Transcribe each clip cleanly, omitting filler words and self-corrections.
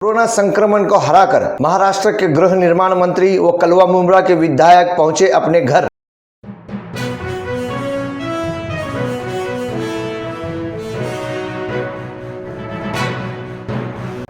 Corona संक्रमण को हराकर महाराष्ट्र के गृह निर्माण मंत्री व कलवा मुंब्रा के विधायक पहुंचे अपने घर।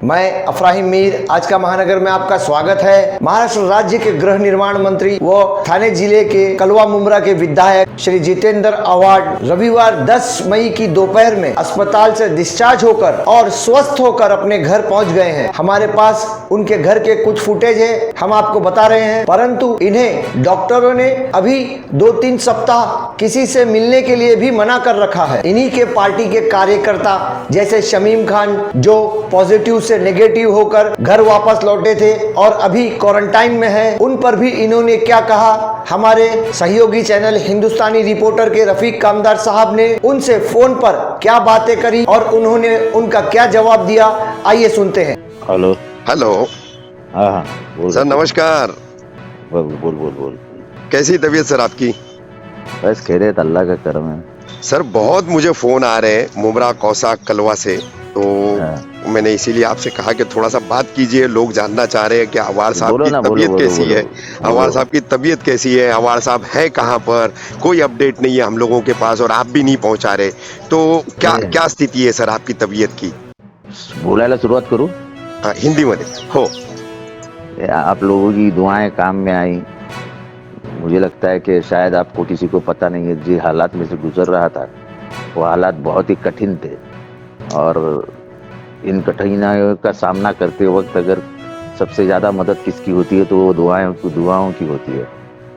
मैं अफराहिम मीर, आज का महानगर में आपका स्वागत है। महाराष्ट्र राज्य के गृह निर्माण मंत्री व ठाणे जिले के कलवा मुंब्रा के विधायक श्री जितेंद्र आव्हाड रविवार 10 मई की दोपहर में अस्पताल से डिस्चार्ज होकर और स्वस्थ होकर अपने घर पहुंच गए हैं। हमारे पास उनके घर के कुछ फुटेज है, हम आपको बता रहे हैं, परंतु इन्हें डॉक्टरों ने अभी 2-3 सप्ताह किसी से मिलने के लिए भी मना कर रखा है। इन्हीं के पार्टी के कार्यकर्ता जैसे शमीम खान जो पॉजिटिव से नेगेटिव होकर घर वापस लौटे थे और अभी क्वारंटाइन में हैं, उन पर भी इन्होंने क्या कहा, हमारे सहयोगी चैनल हिंदुस्तानी रिपोर्टर के रफीक कामदार साहब ने उनसे फोन पर क्या बातें करी और उन्होंने उनका क्या जवाब दिया, आइए सुनते हैं। Hello hello. हाँ बोल सर नमस्कार। बोल कैसी तबीयत सर आपकी? बस खैरियत, अल्लाह का करम है। सर बहुत मुझे फोन आ रहे हैं मुंब्रा कौसा कलवा से, तो मैंने इसीलिए आपसे कहा कि थोड़ा सा बात कीजिए। लोग जानना चाह रहे हैं कि आव्हाड साहब की तबीयत कैसी है, आव्हाड साहब की तबीयत कैसी है, आव्हाड साहब है कहाँ पर, कोई अपडेट नहीं है हम लोगों के पास और आप भी नहीं पहुंचा रहे, तो क्या स्थिति है सर आपकी तबीयत की? बोलायला सुरुवात करू? हिंदी मध्ये हो। आप लोगों की दुआएं काम में आई। मुझे लगता है कि शायद आपको किसी को पता नहीं है, जिस हालात में से गुजर रहा था वो हालात बहुत ही कठिन थे और इन कठिनाइयों का सामना करते वक्त अगर सबसे ज्यादा मदद किसकी होती है तो वो दुआओं की होती है।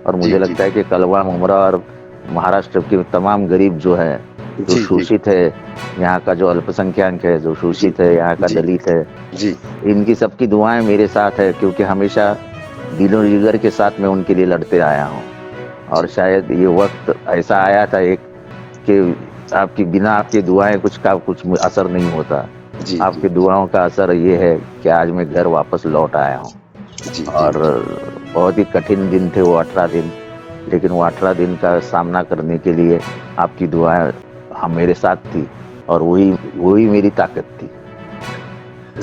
और मुझे लगता है कि कलवा मुंब्रा और महाराष्ट्र के तमाम गरीब जो है, जो शोषित है, यहाँ का जो अल्पसंख्यक है, जो शोषित है, यहाँ का दलित है, इनकी सबकी दुआएं मेरे साथ है, क्योंकि हमेशा दिलों जिगर के साथ मैं उनके लिए लड़ते आया हूँ। और शायद ये वक्त ऐसा आया था एक कि आपकी बिना आपकी दुआएं कुछ असर नहीं होता। आपकी दुआओं का असर ये है कि आज मैं घर वापस लौट आया हूँ। और बहुत ही कठिन दिन थे वो 18 दिन, लेकिन वो 18 दिन का सामना करने के लिए आपकी दुआएं हम मेरे साथ थी और वही मेरी ताकत थी।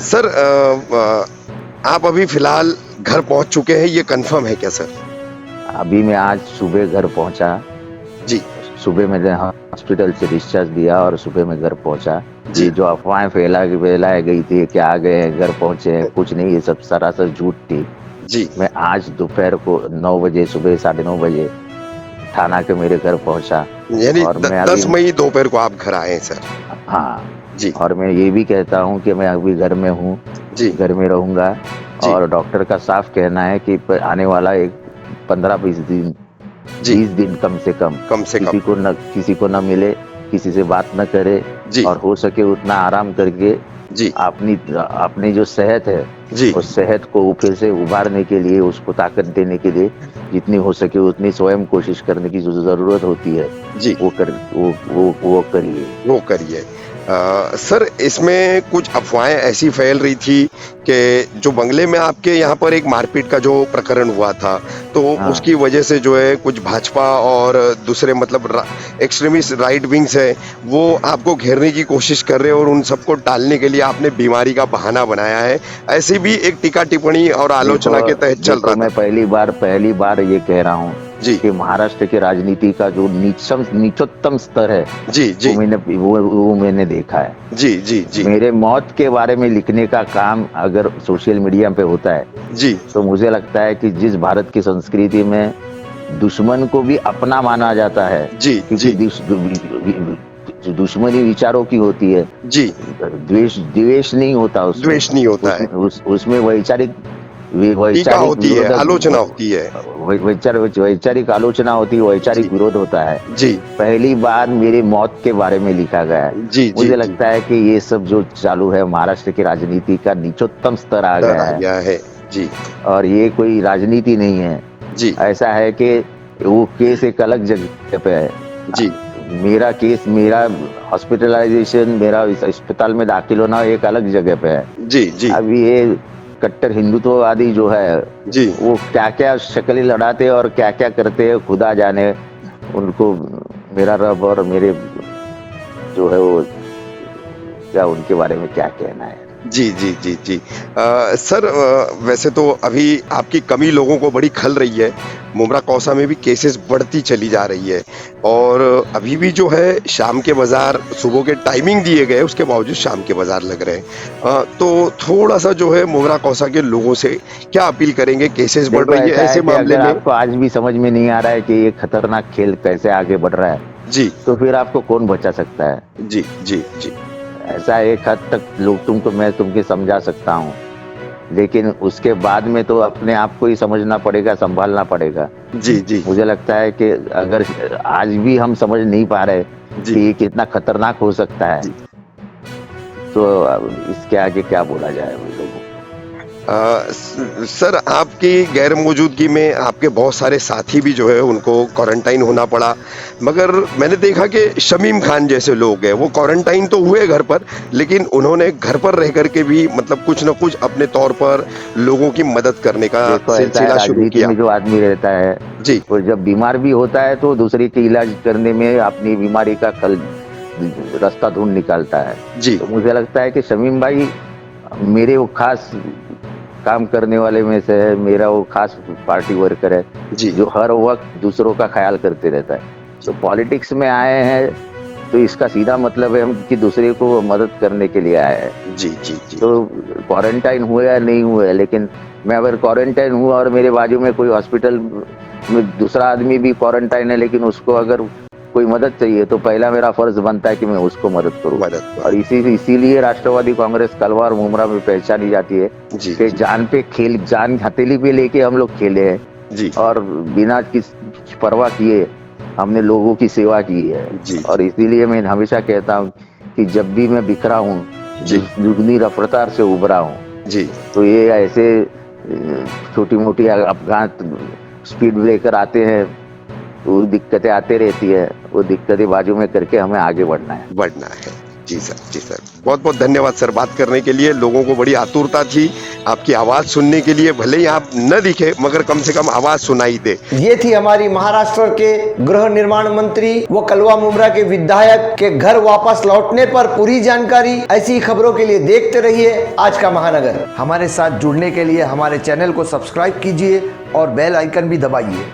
सर आप अभी फिलहाल घर पहुंच चुके हैं, ये कंफर्म है क्या सर? अभी मैं आज सुबह घर पहुंचा जी। सुबह मैंने हॉस्पिटल से डिस्चार्ज दिया और सुबह मैं घर पहुंचा। ये जो अफवाहें फैलाई गई थी कि आ गए हैं, घर पहुंचे हैं, कुछ नहीं, ये सब सरासर झूठ थी जी। मैं आज दोपहर को 9 बजे, सुबह 9:30 बजे थाना के मेरे घर पहुंचा। यानी 10 मई दोपहर को आप घर आए हैं सर? हाँ जी। और मैं ये भी कहता हूँ कि मैं अभी घर में हूँ, घर में रहूंगा और डॉक्टर का साफ कहना है कि आने वाला एक 15-20 दिन 20 दिन कम से कम किसी को न मिले, किसी से बात न करे और हो सके उतना आराम करके अपनी जो सेहत है उस सेहत को फिर से उभारने के लिए, उसको ताकत देने के लिए जितनी हो सके उतनी स्वयं कोशिश करने की जो जरूरत होती है वो करिए। सर इसमें कुछ अफवाहें ऐसी फैल रही थी कि जो बंगले में आपके यहाँ पर एक मारपीट का जो प्रकरण हुआ था, तो उसकी वजह से जो है कुछ भाजपा और दूसरे मतलब एक्सट्रीमिस्ट राइट विंग्स है वो आपको घेरने की कोशिश कर रहे हैं और उन सबको टालने के लिए आपने बीमारी का बहाना बनाया है, ऐसी भी एक टीका टिप्पणी और आलोचना के तहत चल रहा था। मैं पहली बार ये कह रहा हूँ कि महाराष्ट्र की राजनीति का जो नीचोत्तम स्तर है वो मैंने देखा है। जी। मेरे मौत के बारे में लिखने का काम अगर सोशल मीडिया पे होता है तो मुझे लगता है कि जिस भारत की संस्कृति में दुश्मन को भी अपना माना जाता है, क्योंकि दुश्मनी विचारों की होती है, द्वेष नहीं होता, उसमें वैचारिक होती है, आलोचना होती है, वैचारिक आलोचना होती है, वैचारिक विरोध होता है। पहली बार मेरी मौत के बारे में लिखा गया है। मुझे लगता है कि ये सब जो चालू है महाराष्ट्र की राजनीति का नीचोत्तम स्तर आ गया है जी। और ये कोई राजनीति नहीं है जी। ऐसा है कि वो केस एक अलग जगह पे है जी। मेरा हॉस्पिटलाइजेशन, मेरा अस्पताल में दाखिल होना एक अलग जगह पे है जी। अब ये कट्टर हिंदुत्ववादी जो है वो क्या क्या शक्लें लड़ाते और क्या क्या करते हैं खुदा जाने, उनको मेरा रब और मेरे जो है वो क्या उनके बारे में क्या कहना है। जी, जी, जी, जी। सर, वैसे तो अभी आपकी कमी लोगों को बड़ी खल रही है। मुमरा कौसा में भी केसेस बढ़ती चली जा रही है और अभी भी जो है शाम के बाज़ार सुबह के टाइमिंग दिए गए उसके बावजूद शाम के बाज़ार लग रहे हैं। तो थोड़ा-सा जो है मुमरा कौसा के लोगों से क्या अपील करेंगे? केसेस बढ़ देखो रही है ऐसा है ऐसे कि मामले अगर में। आपको आज भी समझ में नहीं आ रहा है कि ये खतरनाक खेल कैसे आगे बढ़ रहा है, जी, तो फिर आपको कौन बचा सकता है? जी, जी, जी। ऐसा एक हद तक लोग तुमको मैं तुमको समझा सकता हूँ, लेकिन उसके बाद में तो अपने आप को ही समझना पड़ेगा, संभालना पड़ेगा। जी, जी, मुझे लगता है कि अगर आज भी हम समझ नहीं पा रहे जी, कि ये कितना खतरनाक हो सकता है, जी। तो अब इसके आगे क्या बोला जाए हम लोगों को? सर, आपकी गैर मौजूदगी में आपके बहुत सारे साथी भी जो है उनको क्वारंटाइन होना पड़ा, मगर मैंने देखा कि शमीम खान जैसे लोग हैं वो क्वारंटाइन तो हुए घर पर, लेकिन उन्होंने घर पर रह कर के भी मतलब कुछ न कुछ अपने तौर पर लोगों की मदद करने का देखो ऐसा है, सिलसिला शुरू राजनीति किया। में जो आदमी रहता है, जी, वो जब बीमार भी होता है तो दूसरे के इलाज करने में अपनी बीमारी का रास्ता ढूंढ निकालता है। जी, तो मुझे लगता है कि शमीम भाई मेरे वो खास काम करने वाले में से है, मेरा वो खास पार्टी वर्कर है, जी, जो हर वक्त दूसरों का ख्याल करते रहता है। तो पॉलिटिक्स में आए हैं, तो इसका सीधा मतलब है हम कि दूसरे को मदद करने के लिए आए हैं। जी, जी, जी, तो क्वारंटाइन हुए या नहीं हुए, लेकिन मैं अगर क्वारंटाइन हुआ और मेरे बाजू में कोई हॉस्पिटल में दूसरा आदमी भी क्वारंटाइन है, लेकिन उसको अगर कोई मदद चाहिए, तो पहला मेरा फर्ज बनता है कि मैं उसको मदद करूं। मदद। और इसीलिए राष्ट्रवादी कांग्रेस कलवा और मुमरा में पहचानी जाती है जी, कि जान हथेली पे लेके हम लोग खेले हैं जी, और बिना किस परवाह किए हमने लोगों की सेवा की है। जी, और इसीलिए मैं हमेशा कहता हूँ कि जब भी मैं बिखरा हूँ, जी, दुगनी रफ्तार से उभरा हूँ। जी, तो ये ऐसे छोटी मोटी अपघात स्पीड ब्रेकर आते हैं, वो दिक्कतें आते रहती है, वो दिक्कतें बाजू में करके हमें आगे बढ़ना है। बढ़ना है। जी सर, जी सर। बहुत-बहुत धन्यवाद सर बात करने के लिए। लोगों को बड़ी आतुरता थी आपकी आवाज़ सुनने के लिए, भले ही आप न दिखे मगर कम से कम आवाज़ सुनाई दे। ये थी हमारी महाराष्ट्र के गृह निर्माण मंत्री व कलवा मुमरा के विधायक के घर वापस लौटने पर पूरी जानकारी। ऐसी खबरों के लिए देखते रहिए आज का महानगर। हमारे साथ जुड़ने के लिए हमारे चैनल को सब्सक्राइब कीजिए और बेल आइकन भी दबाइए।